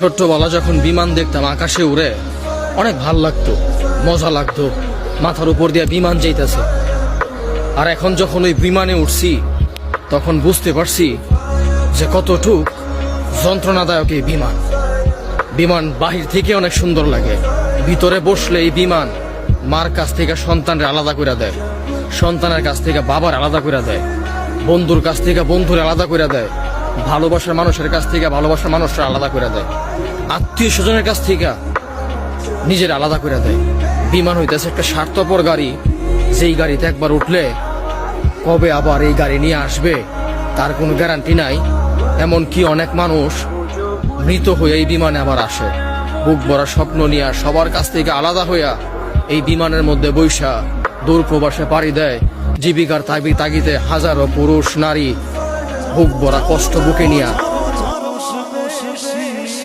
ছোট্টবেলা যখন বিমান দেখতাম আকাশে উড়ে অনেক ভাল লাগতো, মজা লাগতো, মাথার উপর দিয়ে বিমান যাইতেছে। আর এখন যখন ওই বিমানে উঠছি তখন বুঝতে পারছি যে কতটুক যন্ত্রণাদায়ক এই বিমান। বিমান বাহির থেকে অনেক সুন্দর লাগে, ভিতরে বসলে এই বিমান মার কাছ থেকে সন্তানের আলাদা করে দেয়, সন্তানের কাছ থেকে বাবার আলাদা করে দেয়, বন্ধুর কাছ থেকে বন্ধুর আলাদা করে দেয়, ভালোবাসার মানুষের কাছ থেকে ভালোবাসার মানুষরা আলাদা করে দেয়, আত্মীয় স্বজনের কাছ থেকে নিজের আলাদা করে দেয়। বিমান হইতেছে একটা স্বার্থপর গাড়ি, যেই গাড়িতে একবার উঠলে কবে আবার এই গাড়ি নিয়ে আসবে তার কোনো গ্যারান্টি নাই। এমনকি অনেক মানুষ মৃত হয়ে এই বিমানে আবার আসে, বুক ভরা স্বপ্ন নিয়ে সবার কাছ থেকে আলাদা হইয়া এই বিমানের মধ্যে বৈশা দূর প্রবাসে পাড়ি দেয়। জীবিকার তাগিদে হাজারো পুরুষ নারী বুক ভরা কষ্ট বুকে নিয়ে